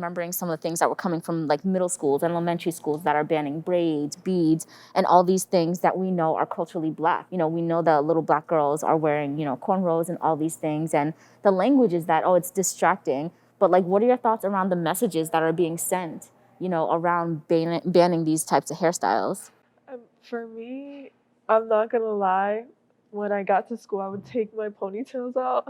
remembering some of the things that were coming from like middle schools and elementary schools that are banning braids, beads, and all these things that we know are culturally Black. You know, we know that little Black girls are wearing, you know, cornrows and all these things. And the language is that, oh, it's distracting. But like, what are your thoughts around the messages that are being sent, you know, around banning these types of hairstyles? For me, I'm not gonna lie. When I got to school, I would take my ponytails out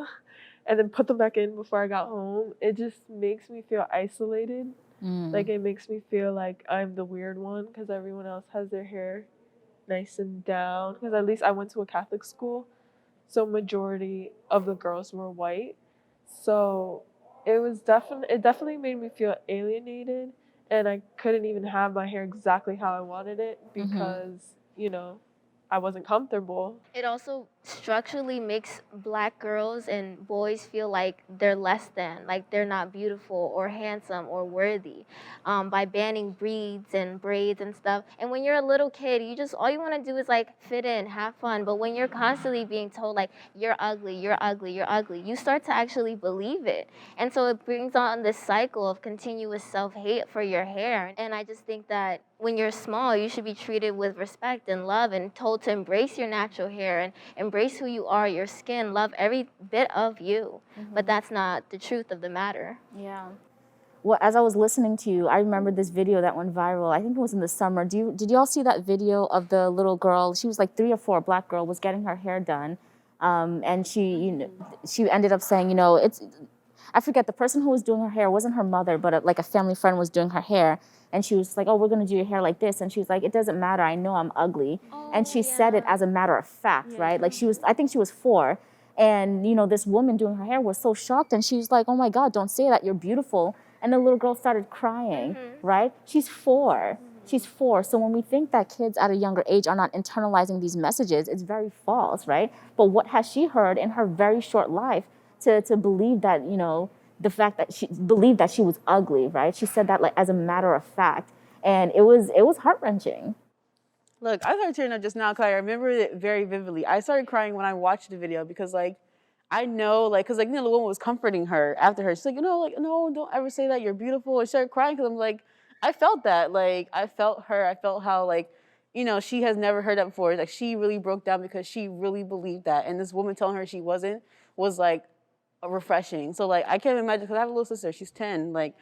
and then put them back in before I got home. It just makes me feel isolated. Like it makes me feel like I'm the weird one because everyone else has their hair nice and down. Because at least I went to a Catholic school, so majority of the girls were white. So it definitely made me feel alienated, and I couldn't even have my hair exactly how I wanted it because, you know, I wasn't comfortable. It also structurally makes Black girls and boys feel like they're less than, like they're not beautiful or handsome or worthy, by banning breeds and braids and stuff. And when you're a little kid, all you want to do is like fit in, have fun. But when you're constantly being told like you're ugly, you're ugly, you're ugly, you start to actually believe it. And so it brings on this cycle of continuous self-hate for your hair. And I just think that when you're small, you should be treated with respect and love and told to embrace your natural hair and embrace who you are, your skin, love every bit of you. But that's not the truth of the matter. Yeah. Well, as I was listening to you, I remember this video that went viral. I think it was in the summer. Did you all see that video of the little girl? She was like 3 or 4, a Black girl, was getting her hair done. And she ended up saying, you know, I forget, the person who was doing her hair wasn't her mother, but like a family friend was doing her hair. And she was like, oh, we're going to do your hair like this. And she was like, it doesn't matter. I know I'm ugly. And she said it as a matter of fact, right? Like I think she was 4. And, you know, this woman doing her hair was so shocked. And she was like, oh my God, don't say that. You're beautiful. And the little girl started crying, right? She's 4. She's 4. So when we think that kids at a younger age are not internalizing these messages, it's very false, right? But what has she heard in her very short life to believe that, you know, the fact that she believed that she was ugly, right? She said that like as a matter of fact. And it was heart-wrenching. Look, I started tearing up just now because I remember it very vividly. I started crying when I watched the video because, like, I know, like, because, like, you know, the woman was comforting her after her. She's like, you know, like, no, don't ever say that, you're beautiful. I started crying because I'm like, I felt that. Like, I felt her. I felt how, like, you know, she has never heard that before. Like, she really broke down because she really believed that. And this woman telling her she wasn't was, like, refreshing. So, like, I can't imagine, because I have a little sister. She's 10. Like,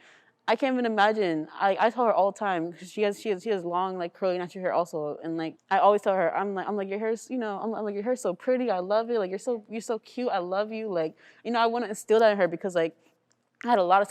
I can't even imagine. I tell her all the time because she has long, like, curly natural hair also, and like I always tell her, I'm like your hair's, you know, I'm like, your hair's so pretty, I love it, like you're so cute, I love you, like, you know, I want to instill that in her because like I had a lot of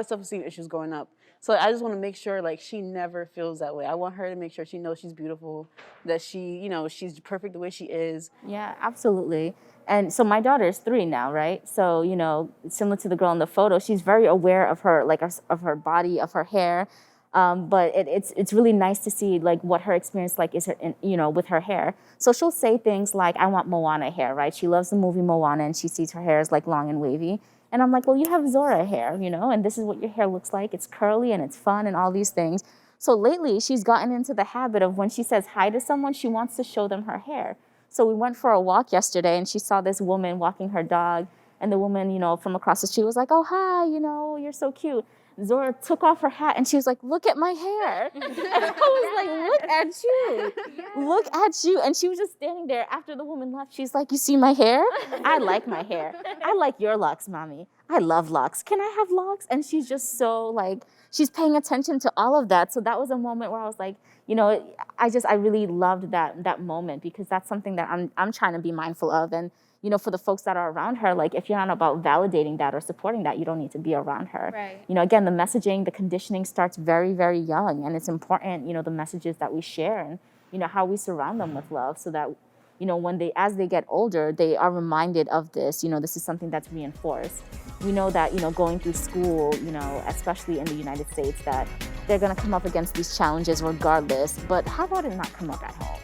self-esteem issues growing up. So I just want to make sure like she never feels that way. I want her to make sure she knows she's beautiful, that she, you know, she's perfect the way she is. Yeah, absolutely. And so my daughter is 3 now, right? So, you know, similar to the girl in the photo, she's very aware of her, like, of her body, of her hair. But it's really nice to see like what her experience like is, you know, with her hair. So she'll say things like, I want Moana hair, right? She loves the movie Moana and she sees her hair is like long and wavy. And I'm like, well, you have Zora hair, you know, and this is what your hair looks like. It's curly and it's fun and all these things. So lately she's gotten into the habit of when she says hi to someone, she wants to show them her hair. So we went for a walk yesterday and she saw this woman walking her dog, and the woman, you know, from across the street was like, oh, hi, you know, you're so cute. Zora took off her hat and she was like, look at my hair. And I was like, look at you. Yes. Look at you. And she was just standing there after the woman left. She's like, you see my hair? I like my hair. I like your locks, mommy. I love locks. Can I have locks? And she's just so like, she's paying attention to all of that. So that was a moment where I was like, you know, I really loved that moment, because that's something that I'm trying to be mindful of. And you know, for the folks that are around her, like if you're not about validating that or supporting that, you don't need to be around her. Right. You know, again, the messaging, the conditioning starts very, very young, and it's important, you know, the messages that we share and, you know, how we surround them with love, so that, you know, as they get older, they are reminded of this, you know, this is something that's reinforced. We know that, you know, going through school, you know, especially in the United States, that they're gonna come up against these challenges regardless, but how about it not come up at home?